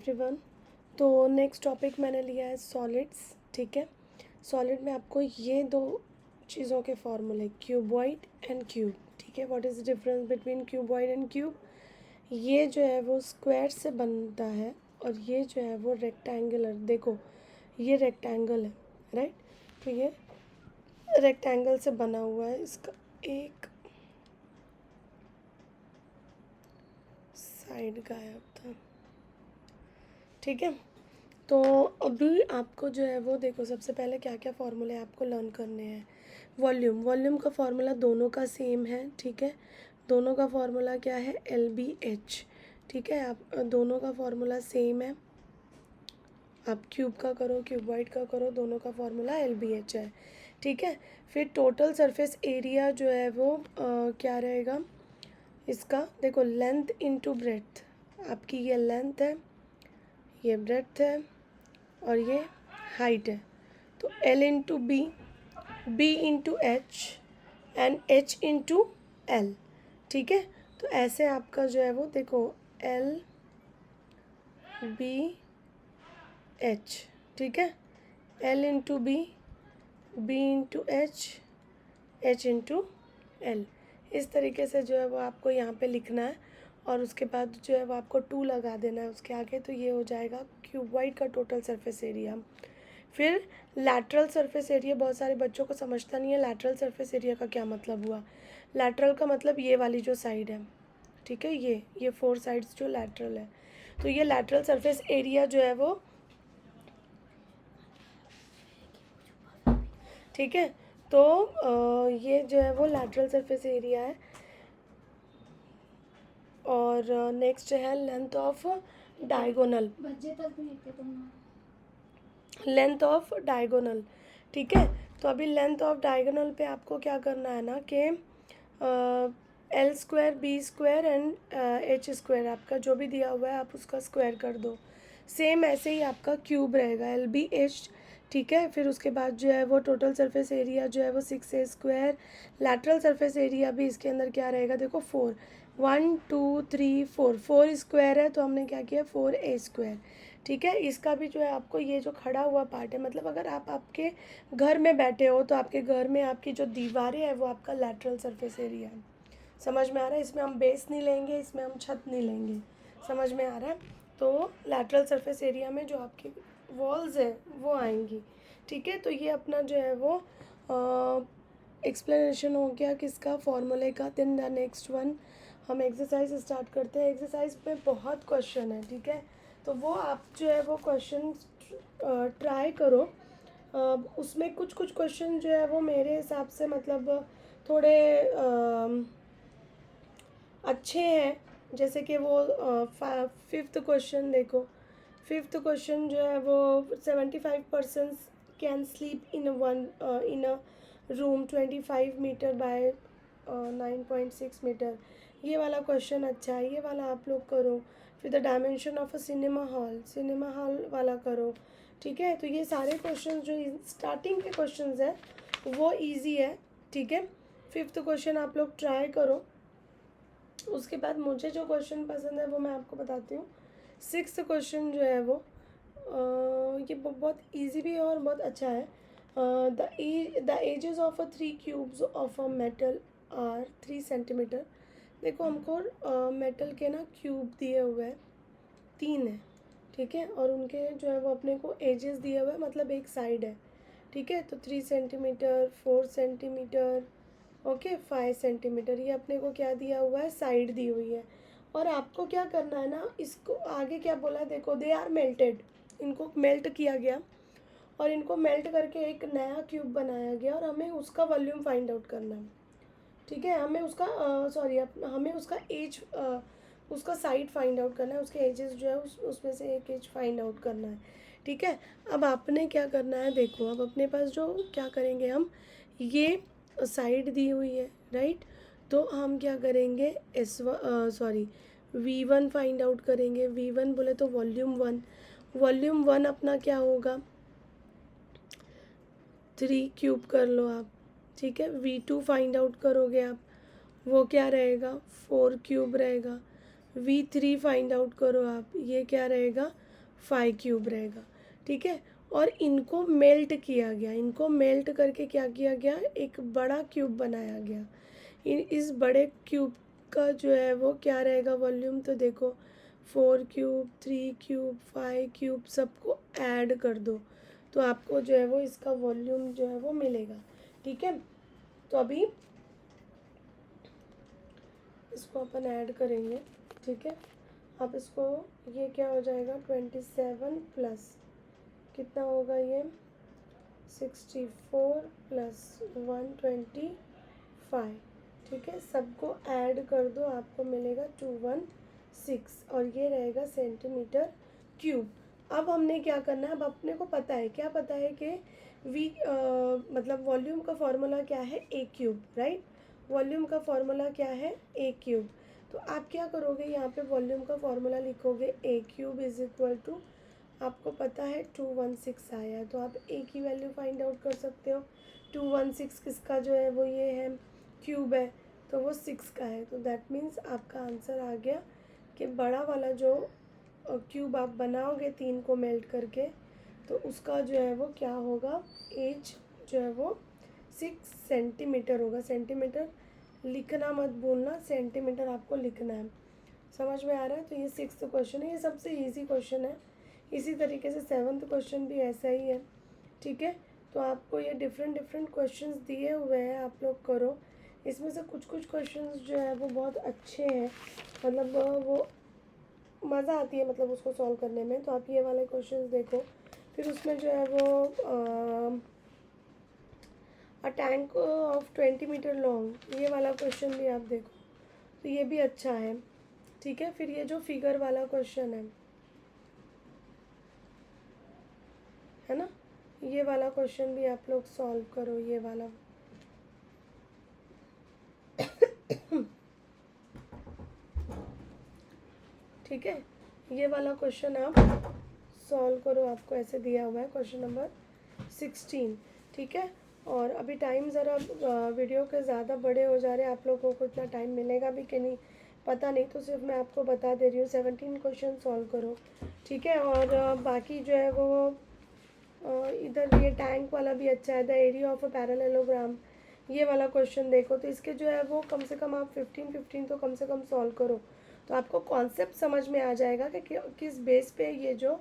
Everyone. तो next topic मैंने लिया है सॉलिड्स। ठीक है, सॉलिड में आपको ये दो चीज़ों के फॉर्मूले, क्यूबॉइड एंड क्यूब। ठीक है, what is the difference between cuboid and cube? ये जो है वो स्क्वायर से बनता है और ये जो है वो रेक्टेंगुलर। देखो ये रेक्टेंगल है, राइट? तो ये रेक्टेंगल से बना हुआ है, इसका एक साइड गायब था। ठीक है, तो अभी आपको जो है वो देखो, सबसे पहले क्या क्या फार्मूले आपको लर्न करने हैं। वॉल्यूम का फार्मूला दोनों का सेम है। ठीक है, दोनों का फार्मूला क्या है? LBH। ठीक है, आप दोनों का फार्मूला सेम है। आप क्यूब का करो, क्यूबॉइड का करो, दोनों का फार्मूला LBH है। ठीक है, फिर टोटल सरफेस एरिया जो है वो क्या रहेगा इसका? देखो लेंथ इनटू ब्रेड्थ, आपकी ये लेंथ है, ये ब्रेड्थ है और ये हाइट है। तो L into B, B into H and H into L। ठीक है, तो ऐसे आपका जो है वो देखो LBH। ठीक है, L into B, B into H, H into L। इस तरीके से जो है वो आपको यहाँ पे लिखना है और उसके बाद जो है वो आपको 2 लगा देना है उसके आगे। तो ये हो जाएगा क्यूबॉइड का टोटल सरफेस एरिया। फिर लैटरल सरफेस एरिया बहुत सारे बच्चों को समझता नहीं है। लैटरल सरफेस एरिया का क्या मतलब हुआ? लैटरल का मतलब ये वाली जो साइड है, ठीक है, ये 4 साइड्स जो लैटरल है। तो ये लैटरल सरफेस एरिया जो है वो, ठीक है, तो ये जो है वो लैटरल सरफेस एरिया है। और नेक्स्ट है length of diagonal, length of diagonal. ठीक है, तो अभी लेंथ ऑफ डायगोनल पे आपको क्या करना है ना कि L square, B square and H square, आपका जो भी दिया हुआ है आप उसका स्क्वायर कर दो। सेम ऐसे ही आपका क्यूब रहेगा LBH। ठीक है, फिर उसके बाद जो है वो टोटल सरफेस एरिया जो है वो 6A square. Lateral surface area भी इसके अंदर क्या रहेगा? देखो 4, 1 2 3 4, 4 स्क्वायर है तो हमने क्या किया? 4A square. ठीक है, इसका भी जो है आपको ये जो खड़ा हुआ पार्ट है, मतलब अगर आप आपके घर में बैठे हो तो आपके घर में आपकी जो दीवारें हैं वो आपका लैटरल सरफेस एरिया है। समझ में आ रहा है? इसमें हम बेस नहीं लेंगे, इसमें हम छत नहीं लेंगे। समझ में आ रहा है? तो लैटरल सरफेस एरिया में जो आपकी वॉल्स है वो आएंगी। ठीक है, तो ये अपना जो है वो एक्सप्लेनेशन हो गया किसका? फॉर्मूले का। देन द नेक्स्ट वन हम एक्सरसाइज स्टार्ट करते हैं। एक्सरसाइज में बहुत क्वेश्चन है, ठीक है, तो वो आप जो है वो क्वेश्चन ट्राई करो। उसमें कुछ कुछ क्वेश्चन जो है वो मेरे हिसाब से मतलब थोड़े अच्छे हैं। जैसे कि वो 5th क्वेश्चन देखो, 5th क्वेश्चन जो है वो 75% can sleep in in a room 25 metre by 9.6 metre. ये वाला क्वेश्चन अच्छा है, ये वाला आप लोग करो। फिर the dimension of a cinema hall वाला करो। ठीक है, तो ये सारे क्वेश्चन जो स्टार्टिंग के क्वेश्चंस है वो इजी है। ठीक है, 5th क्वेश्चन आप लोग ट्राई करो। उसके बाद मुझे जो क्वेश्चन पसंद है वो मैं आपको बताती हूँ। 6th क्वेश्चन जो है वो ये बहुत इजी भी है और बहुत अच्छा है। The edges of a 3 cubes of a metal are 3 centimetre. देखो हमको मेटल के ना क्यूब दिए हुए हैं, 3 है। ठीक है, और उनके जो है वो अपने को एजेस दिए हुए हैं, मतलब एक साइड है। ठीक है, तो 3 सेंटीमीटर, 4 सेंटीमीटर, ओके, 5 सेंटीमीटर, ये अपने को क्या दिया हुआ है? साइड दी हुई है। और आपको क्या करना है ना, इसको आगे क्या बोला है देखो, दे आर मेल्टेड, इनको मेल्ट किया गया और इनको मेल्ट करके एक नया क्यूब बनाया गया और हमें उसका वॉल्यूम फाइंड आउट करना है। ठीक है, हमें उसका हमें उसका एज, उसका साइड फाइंड आउट करना है, उसके एजेस जो है उसमें से एक एज फाइंड आउट करना है। ठीक है, अब आपने क्या करना है देखो, अब अपने पास जो क्या करेंगे हम, ये साइड दी हुई है, राइट? तो हम क्या करेंगे, V1 फाइंड आउट करेंगे। V1 बोले तो वॉल्यूम वन अपना क्या होगा? 3 क्यूब कर लो आप। ठीक है, V2 फाइंड आउट करोगे आप, वो क्या रहेगा? 4 क्यूब रहेगा। V3 फाइंड आउट करो आप, ये क्या रहेगा? फाइव क्यूब रहेगा, ठीक है। और इनको मेल्ट किया गया, इनको मेल्ट करके क्या किया गया, एक बड़ा क्यूब बनाया गया। इस बड़े क्यूब का जो है वो क्या रहेगा वॉल्यूम, तो देखो 4 क्यूब, 3 क्यूब, 5 क्यूब सबको ऐड कर दो तो आपको जो है वो इसका वॉल्यूम जो है वो मिलेगा, ठीक है। तो अभी इसको अपन ऐड करेंगे, ठीक है। अब इसको, ये क्या हो जाएगा 27 प्लस कितना होगा ये 64 प्लस 125, ठीक है। सबको ऐड कर दो आपको मिलेगा 216 और ये रहेगा सेंटीमीटर क्यूब। अब हमने क्या करना है, अब अपने को पता है, क्या पता है कि मतलब वॉल्यूम का फॉर्मूला क्या है, ए क्यूब, राइट। वॉल्यूम का फॉर्मूला क्या है, ए क्यूब। तो आप क्या करोगे, यहाँ पे वॉल्यूम का फॉर्मूला लिखोगे ए क्यूब इज इक्वल टू, आपको पता है 216 आया है तो आप ए की वैल्यू फाइंड आउट कर सकते हो। 216 किसका जो है वो ये है क्यूब है, तो वो 6 का है। तो दैट मीन्स आपका आंसर आ गया कि बड़ा वाला जो क्यूब आप बनाओगे 3 को मेल्ट करके, तो उसका जो है वो क्या होगा, एज जो है वो 6 सेंटीमीटर होगा। सेंटीमीटर लिखना मत भूलना, सेंटीमीटर आपको लिखना है। समझ में आ रहा है। तो ये 6th क्वेश्चन है, ये सबसे इजी क्वेश्चन है। इसी तरीके से 7th क्वेश्चन भी ऐसा ही है, ठीक है। तो आपको ये डिफरेंट डिफरेंट क्वेश्चंस दिए हुए हैं, आप लोग करो। इसमें से कुछ कुछ क्वेश्चंस जो है वो बहुत अच्छे हैं, मतलब वो मज़ा आती है मतलब उसको सॉल्व करने में। तो आप ये वाले क्वेश्चंस देखो। फिर उसमें जो है वो a tank of 20 metre long, ये वाला क्वेश्चन भी आप देखो, तो ये भी अच्छा है, ठीक है। फिर ये जो फिगर वाला क्वेश्चन है ना, ये वाला क्वेश्चन भी आप लोग सॉल्व करो, ये वाला ठीक है। ये वाला क्वेश्चन आप सॉल्व करो, आपको ऐसे दिया हुआ है क्वेश्चन नंबर 16, ठीक है। और अभी टाइम ज़रा वीडियो के ज़्यादा बड़े हो जा रहे हैं, आप लोगों को इतना टाइम मिलेगा भी कि नहीं पता नहीं, तो सिर्फ मैं आपको बता दे रही हूँ 17 क्वेश्चन सॉल्व करो, ठीक है। और बाकी जो है वो इधर ये टैंक वाला भी अच्छा है, the area of a parallelogram, ये वाला क्वेश्चन देखो। तो इसके जो है वो कम से कम आप 15 तो कम से कम सॉल्व करो, तो आपको कॉन्सेप्ट समझ में आ जाएगा कि किस बेस पे ये जो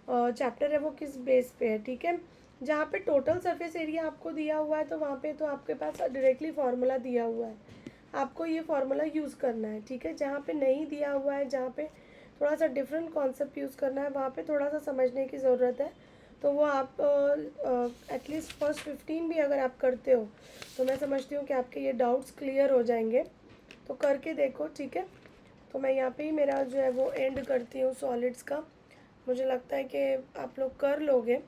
चैप्टर है वो किस बेस पे है, ठीक है। जहाँ पे टोटल सरफेस एरिया आपको दिया हुआ है तो वहाँ पे तो आपके पास डायरेक्टली फार्मूला दिया हुआ है, आपको ये फार्मूला यूज़ करना है, ठीक है। जहाँ पे नहीं दिया हुआ है, जहाँ पे थोड़ा सा डिफरेंट कॉन्सेप्ट यूज़ करना है, वहाँ पे थोड़ा सा समझने की ज़रूरत है। तो वो आप एटलीस्ट फर्स्ट 15 भी अगर आप करते हो तो मैं समझती हूँ कि आपके ये डाउट्स क्लियर हो जाएंगे। तो करके देखो, ठीक है। तो मैं यहाँ पे ही मेरा जो है वो एंड करती हूँ सॉलिड्स का। मुझे लगता है कि आप लोग कर लोगे।